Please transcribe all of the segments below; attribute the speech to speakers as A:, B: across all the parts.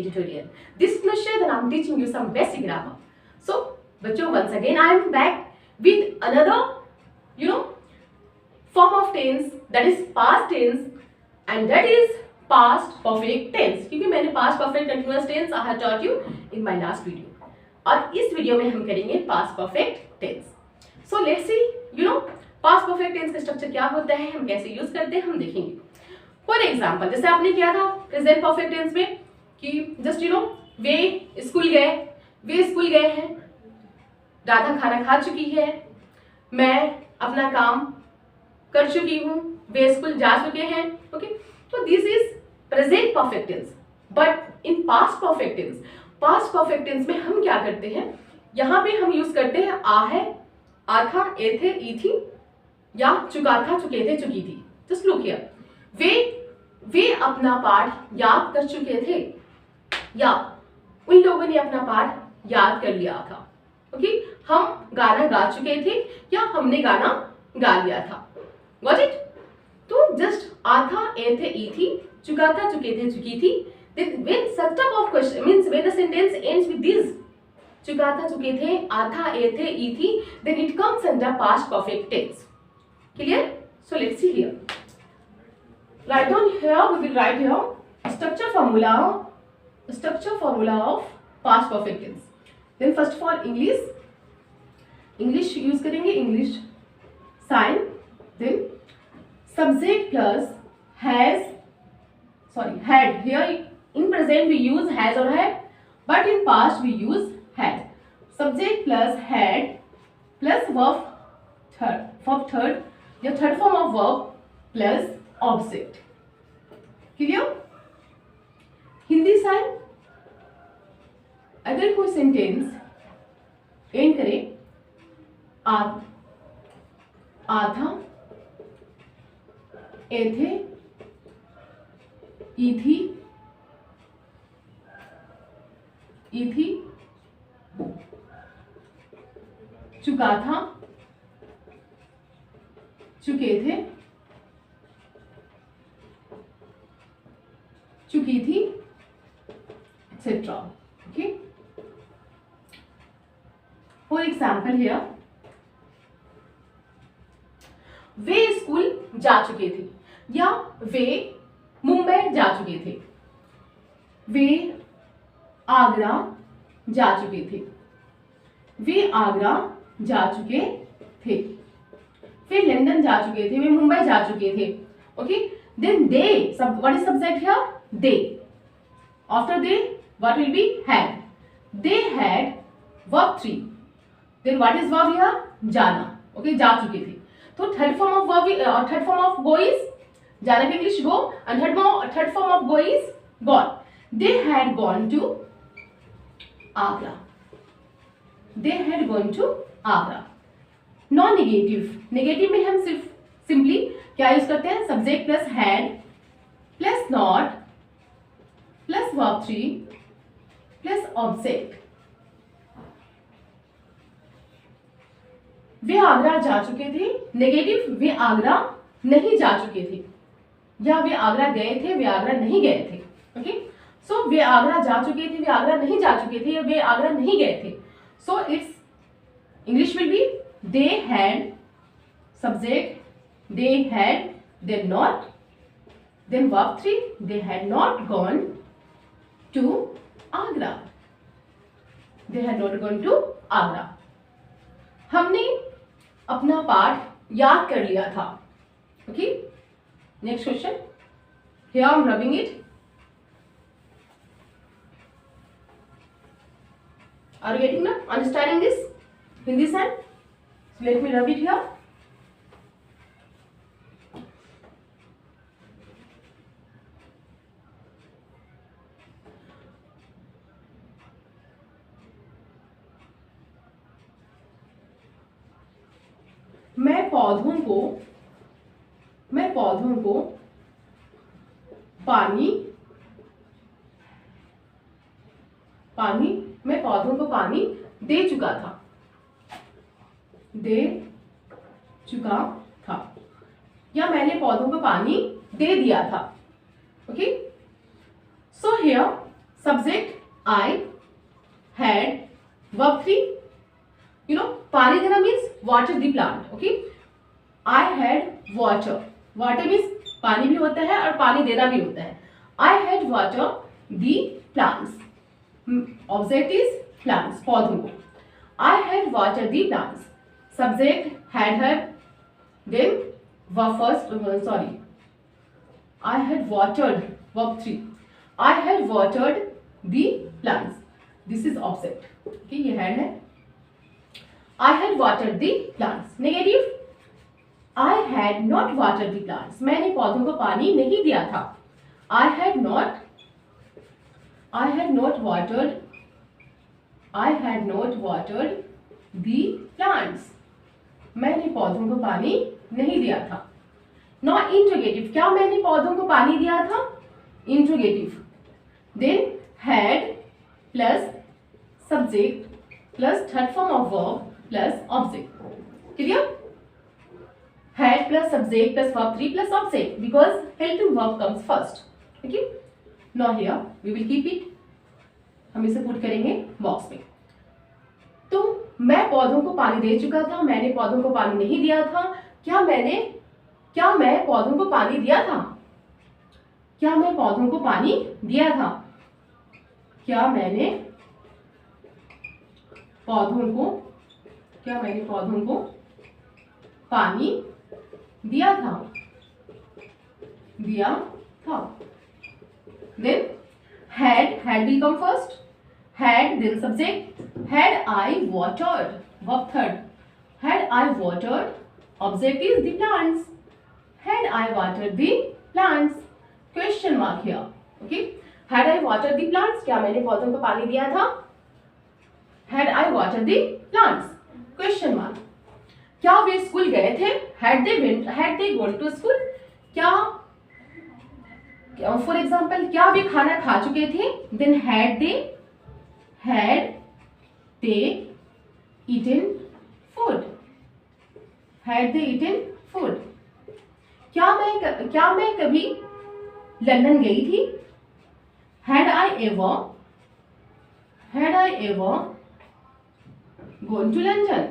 A: tutorial. This Nusha, then I'm teaching you some basic grammar. So, बच्चों, once again I am back with another, form of tense, that is past tense, and that is past perfect tense. क्योंकि मैंने past perfect continuous tense I have taught you in my last video. और इस video में हम करेंगे past perfect tense. So let's see, past perfect tense का structure क्या होता है, हम कैसे यूज करते हैं, हम देखेंगे. फॉर एग्जाम्पल, जैसे आपने किया था प्रेजेंट परफेक्ट टेंस में कि जस्ट वे स्कूल गए हैं, राधा खाना खा चुकी है, मैं अपना काम कर चुकी हूँ, वे स्कूल जा चुके हैं. ओके, तो this is present perfect tense. But in past perfect tense में हम क्या करते हैं, यहाँ पे हम यूज करते हैं आ है, आ था, ए थे, ई थी, या चुका था, चुके थे, चुकी थी. जस्ट लुक हियर, वे अपना पाठ याद कर चुके थे, या उन लोगों ने अपना पाठ याद कर लिया था. ओके, हम गाना गा चुके थे, या हमने गाना गा लिया था. Got it? तो जस्ट आ था, ए थे, ई थी, चुका था, चुके थे, चुकी थी. Then when such type of question means when the sentence ends with this, चुका था, चुके थे, आ था, ए थे, ई थी, then it comes under past perfect tense. Clear? So let's see here. Write down here, we will write here structure formula of past perfect tense. Then first of all English use करेंगे, English sign. Then subject plus had. Here in present we use has or had, but in past we use had. Subject plus had plus verb third, the third form of verb plus object. Clear? Hindi sign, अगर कोई sentence and करे आधा, ए थे, ई थी, चुका था, चुके थे, चुकी थी, etcetera. Okay, for example here, way school जा चुके थे, या वे मुंबई जा चुके थे, वे आगरा जा चुके थे, वे आगरा जा चुके थे, वे लंदन जा चुके थे, वे मुंबई जा चुके थे. Okay, then they, what is subject here? They. After they, what will be? Had. They had verb 3. Then what is verb here? जाना. Okay, जा चुके थे. तो third form of go is जाना के English go, and third form of go is gone. They had gone to Agra. They had gone to Agra. Negative में हम simply क्या यूज करते हैं, subject plus had plus not plus verb 3 plus object. वे आगरा जा चुके थे. Negative, वे आगरा नहीं जा चुके थे, या वे आगरा गए थे, वे आगरा नहीं गए थे. ओके, सो वे आगरा जा चुके थे, वे आगरा नहीं जा चुके थे, या वे आगरा नहीं गए थे. So it's English will be they had, subject they had, then not, then verb 3, they had not gone to Agra. They had not gone to Agra. हमने अपना पाठ याद कर लिया था. Okay, next question. Here I am rubbing it. Are you getting now? Understanding this? Hindi sign? So let me rub it here. मैं पौधों को पानी दे चुका था, या मैंने पौधों को पानी दे दिया था. Okay, so here subject I, had, verb 3, पानी देना means water the plant. Okay, I had water. Water means पानी भी होता है और पानी देना भी होता है. I had water the plants. Object is plants, पौधों को. I had water the plants. Subject had her. Then verb first. I had watered. Verb 3. I had watered the plants. This is object. Okay, ये had है. I had watered the plants. Negative. I had not watered the plants. मैंने पौधों को पानी नहीं दिया था. I had not watered the plants. मैंने पौधों को पानी नहीं दिया था. Now interrogative. क्या मैंने पौधों को पानी दिया था? Interrogative. Then had plus subject plus third form of verb plus object. Clear? Had plus subject plus verb 3 plus object because helping verb comes first. Okay? Now here we will keep it. हम इसे put करेंगे box में. तो मैं पौधों को पानी दे चुका था. मैंने पौधों को पानी नहीं दिया था. क्या मैं पौधों को पानी दिया था? क्या मैं पौधों को पानी दिया था? क्या मैंने पौधों को पानी दिया था? Then had will come first. Had, then subject. Had I watered? Verb third. Had I watered? Object is the plants. Had I watered the plants? Question mark here. Okay. Had I watered the plants? क्या मैंने पौधों को पानी दिया था? Had I watered the plants? Question mark. क्या वे school गए थे? Had they gone to school? क्या फॉर एग्जाम्पल क्या वे खाना खा चुके थे? Then had they eaten food? Had they eaten food? क्या मैं कभी लंदन गई थी? Had I ever gone to London?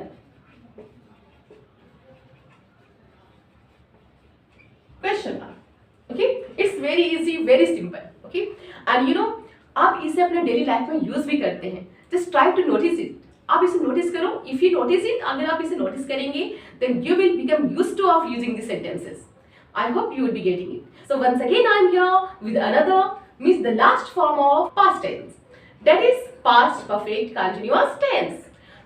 A: Question mark. Okay, it's very easy, very simple. Okay, and आप इसे अपने डेली लाइफ में यूज भी करते हैं. Just try to notice it. आप इसे नोटिस करो. इफ यू नोटिस इट, अगर आप इसे नोटिस करेंगे then you will become used to of using this sentences. I hope you will be getting it. So once again I am here with another means the last form of past tense, that is past perfect continuous tense.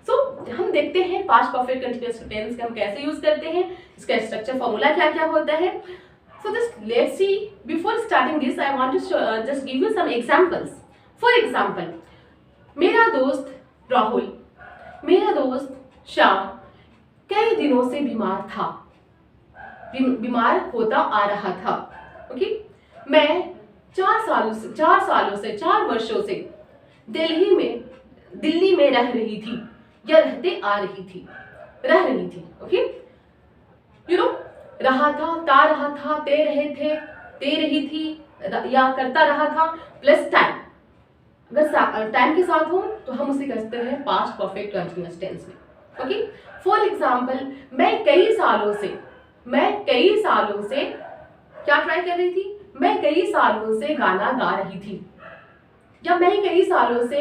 A: So हम देखते हैं past perfect continuous tense का हम कैसे use करते हैं, इसका structure formula क्या क्या होता है. So just let's see. Before starting this, I want to just give you some examples. For example, मेरा दोस्त राहुल, मेरा दोस्त श्याम कई दिनों से बीमार था, बीमार होता आ रहा था. ओके, मैं 4 वर्षों से दिल्ली में रह रही थी या रहते आ रही थी, रह रही थी. ओके, रहा था, ता रहा था, ते रहे थे, ते रही थी या करता रहा था प्लस टाइम. अगर टाइम के साथ हो तो हम उसे कहते हैं पास्ट परफेक्ट कंटीन्यूअस टेंस में. ओके, फॉर एग्जाम्पल मैं कई सालों से क्या ट्राई कर रही थी? मैं कई सालों से गाना गा रही थी, या मैं कई सालों से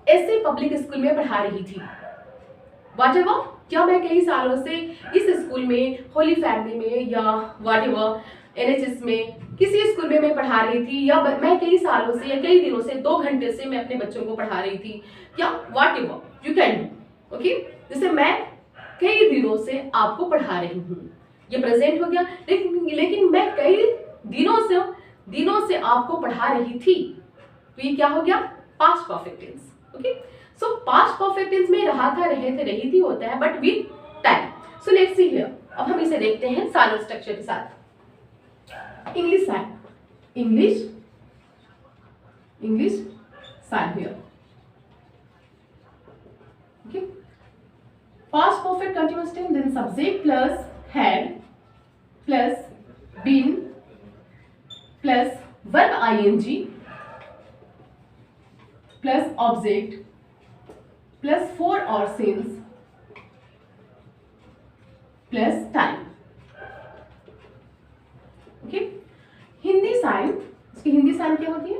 A: ऐसे पब्लिक स्कूल में पढ़ा रही थी. व्हाटएवर, क्या मैं कई सालों से इस स्कूल में, होली फैमिली में या व्हाटएवर NHS में किसी स्कूल में मैं पढ़ा रही थी, या मैं कई सालों से या कई दिनों से 2 घंटे से मैं अपने बच्चों को पढ़ा रही थी, या whatever you can do. Okay, जैसे मैं कई दिनों से आपको पढ़ा रही हूँ, ये प्रेजेंट हो गया. लेकिन मैं कई दिनों से आपको पढ़ा रही थी, तो ये क्या हो गया? Past perfect tense. Okay, so past perfect tense में रहा था, रहे थे, रही थी होता है but with time. So let's see here. अब हम इसे देखते हैं सालों स्ट्रक्चर के साथ. English side here. Okay, past perfect continuous tense, then subject plus had plus been plus verb ing plus object plus for और since plus time. Okay, Hindi sign, इसकी हिंदी साइन क्या होती है?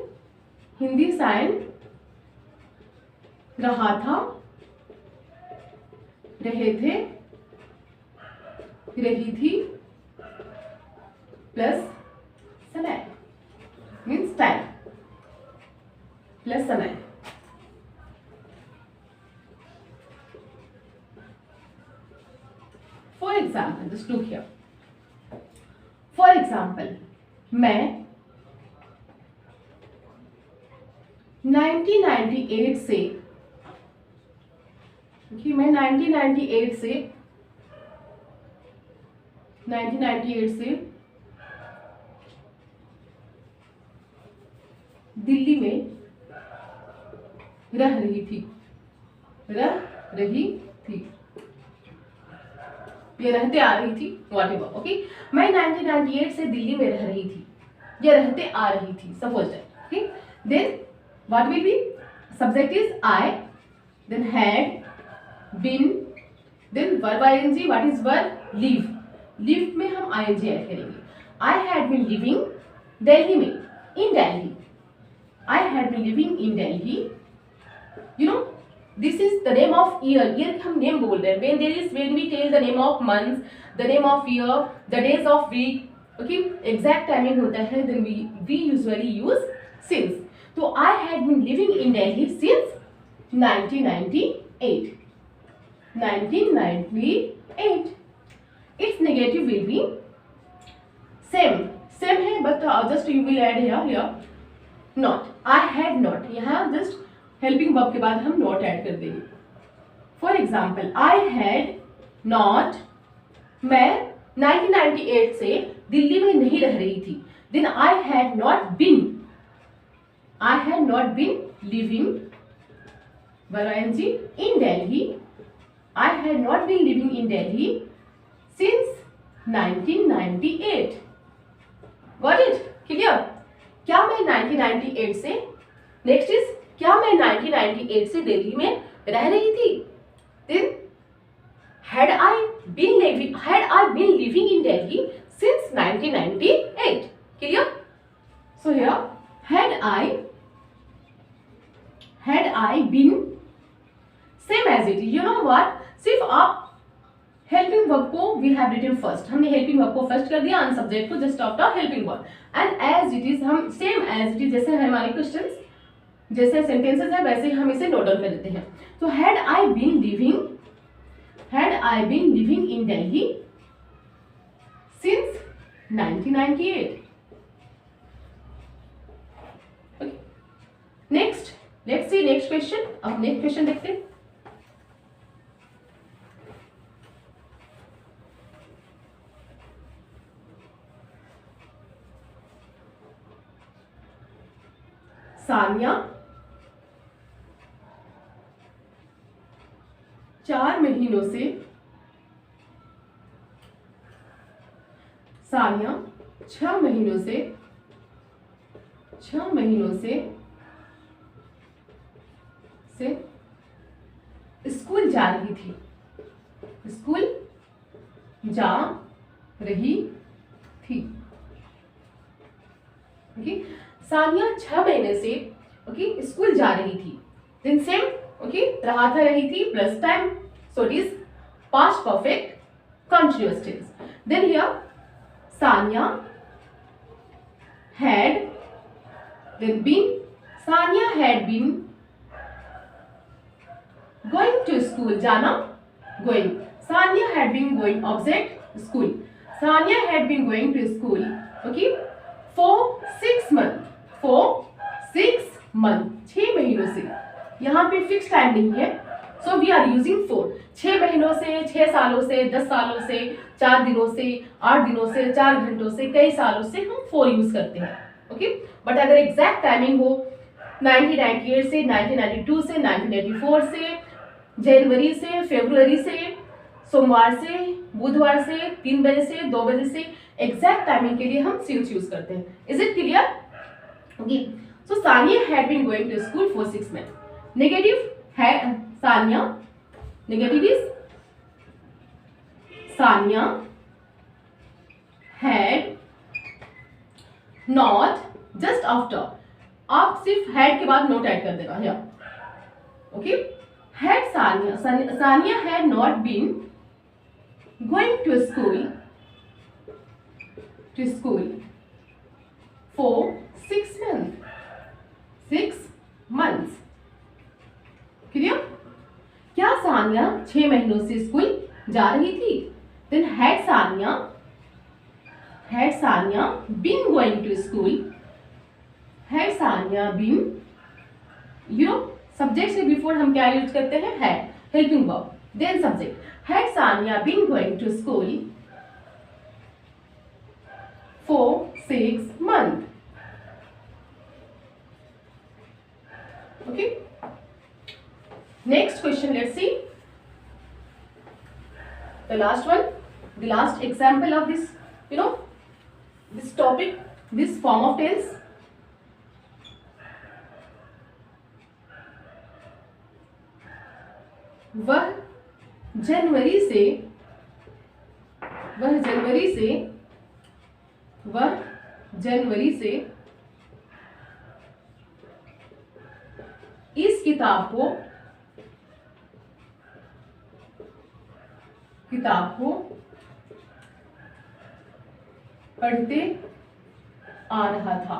A: हिंदी साइन रहा था, रहे थे, रही थी प्लस समय, मीन्स टाइम प्लस समय। For example, just look here, for example मैं 1998 से, कि मैं 1998 से दिल्ली में रह रही थी, ये रहते आ रही थी, वॉट एवर। ओके, मैं 1998 से दिल्ली में रह रही थी, ये रहते आ रही थी, suppose that. Okay, then what will be? Subject is I, then had, been, then verb ING. What is verb? Live. Live में हम आईएनजी ऐड करेंगे। I had been living Delhi में, in Delhi. I had been living in Delhi. You know, this is the name of year, year हम name बोल रहे हैं। when we tell the name of months, the name of year, the days of week, okay, exact timing होता है, then we usually use since। तो I had been living in Delhi since 1998। 1998। its negative will be same है, but just you will add here not। I had not, यहाँ just helping verb के बाद हम not add कर देंगे। For example, I had not, मैं 1998 से दिल्ली में नहीं रह रही थी, then I had not been living in Delhi. I had not been living in Delhi since 1998। Got it? Clear? क्या मैं 1998 से, नेक्स्ट इज, क्या मैं 1998 से दिल्ली में रह रही थी? Then had I been living in Delhi since 1998? Clear? So here had I been, same as it is। You know what? सिर्फ आप हेल्पिंग वर्ब को we have written first, हमने हेल्पिंग वर्ब को फर्स्ट कर दिया, अन सब्जेक्ट को just after helping verb, and as it is हम सेम एज इट इज, जैसे हमारे क्वेश्चंस जैसे सेंटेंसेस है वैसे हम इसे नोट डाउन कर देते हैं। तो had I been living in Delhi since 1998। Okay, next, let's see next question. अब नेक्स्ट क्वेश्चन देखते हैं। सानिया 4 महीनों से, सानिया 6 महीनों से स्कूल जा रही थी, ओके, सानिया 6 महीने से, ओके, स्कूल जा रही थी, देन सेम, ओके, रहा था, रही थी plus time, so it is past perfect continuous tense. Then here Sania had, then been, Sania had been going to school, जाना, going, Sania had been going, object school, Sania had been going to school, okay, for 6 month, 6 महीनों से। यहाँ पे fix time नहीं है, so we are using 4। 6 महीनों से, 6 सालों से, 10 सालों से, 4 दिनों से, 8 दिनों से, 4 घंटों से, कई सालों से हम 4 यूज करते हैं। ओके, बट अगर एग्जैक्ट टाइमिंग हो 1998 से, 1992 से, 1984 से, जनवरी से, फरवरी से, सोमवार से, बुधवार से, 3 बजे से, 2 बजे से, एग्जैक्ट टाइमिंग के लिए हम सिंस यूज करते हैं। Is it clear? Okay, So Sania had been going to school for 6 months. Negative है Sania. Negative is Sania had not just after. आप सिर्फ had के बाद not ऐड कर देगा here. Okay. Had Sania had not been going to school for 6 months. 6 months. Clear? क्या सानिया 6 महीनों से स्कूल जा रही थी? Then had Sania been going to school? Had Sania been, subject से बिफोर हम क्या यूज करते हैं? had, helping verb, then subject. Had Sania been going to school for 6 months? Okay. Next question, let's see. The last one, the last example of this, this topic, this form of tense. वह जनवरी से इस किताब को पढ़ते आ रहा था.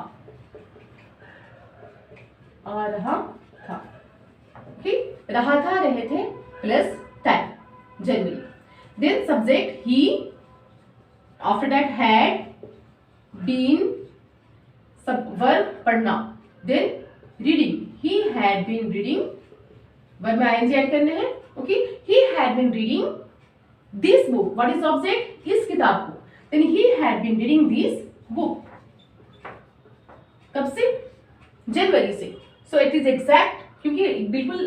A: ठीक, रहा था, रहे थे प्लस टाइम, जनवरी. Then subject he, after that had been, सब वर्ब पढ़ना, then reading, he had been reading, verb में आईएनजी ऐड करने हैं. Okay, he had been reading this book. What is object? इस किताब को. Then he had been reading this book. कब से? जनवरी से. सो इट इज एग्जैक्ट, क्योंकि बिल्कुल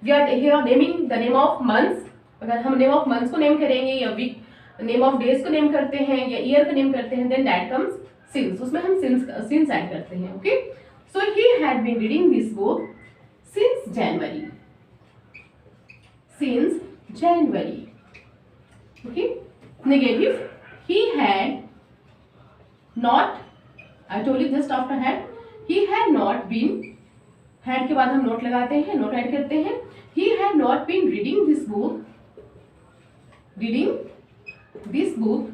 A: we are here naming the name of months. अगर हम नेम ऑफ मंथ्स को नेम करेंगे या वीक नेम ऑफ डेज को नेम करते हैं या ईयर को नेम करते हैं, देन दैट कम्स सिंस. उसमें हम सिंस ऐड करते हैं. Okay, so he had been reading this book since January. Okay, negative, he had not, I told you just after had, he had not been, had के बाद हम note लगाते हैं, note add करते हैं. he had not been reading this book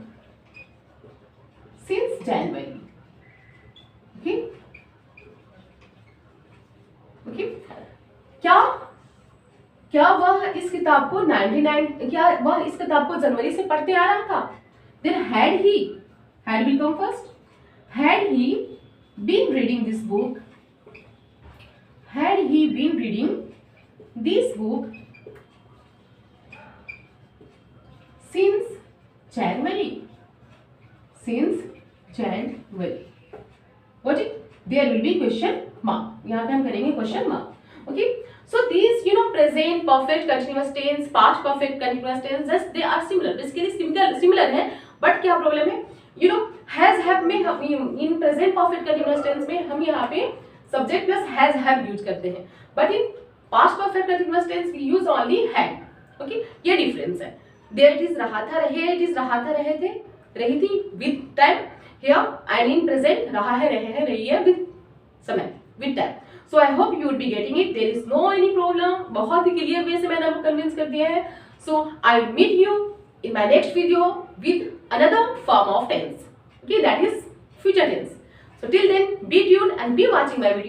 A: since January. Okay. क्या वह इस किताब को 99, क्या वह इस किताब को जनवरी से पढ़ते आ रहा था? Then had will come first. Had he been reading this book? Had he been reading this book since January? What it? There will be question mark. यहाँ पे हम करेंगे question mark. Okay. So these, present perfect continuous tense, past perfect continuous tense, just they are similar. Basically similar है. But क्या problem है? Has have में in present perfect continuous tense में हम यहाँ पे subject plus has have use करते हैं, but in past perfect continuous tense we use only had. Okay, ये डिफरेंस है. देयर इट इज रहा था, रहे, इट इज रहा था, रहे थे, रही थी with time. Here and in present रहा है, रहे हैं, रही है विद समय, with time. So I hope you would be getting it. There is no any problem. बहुत ही क्लियर वे से मैंने आपको कन्विंस कर दिया है. So I will meet you in my next video with another form of tense. Okay, that is future tense. So till then, be tuned and be watching my video.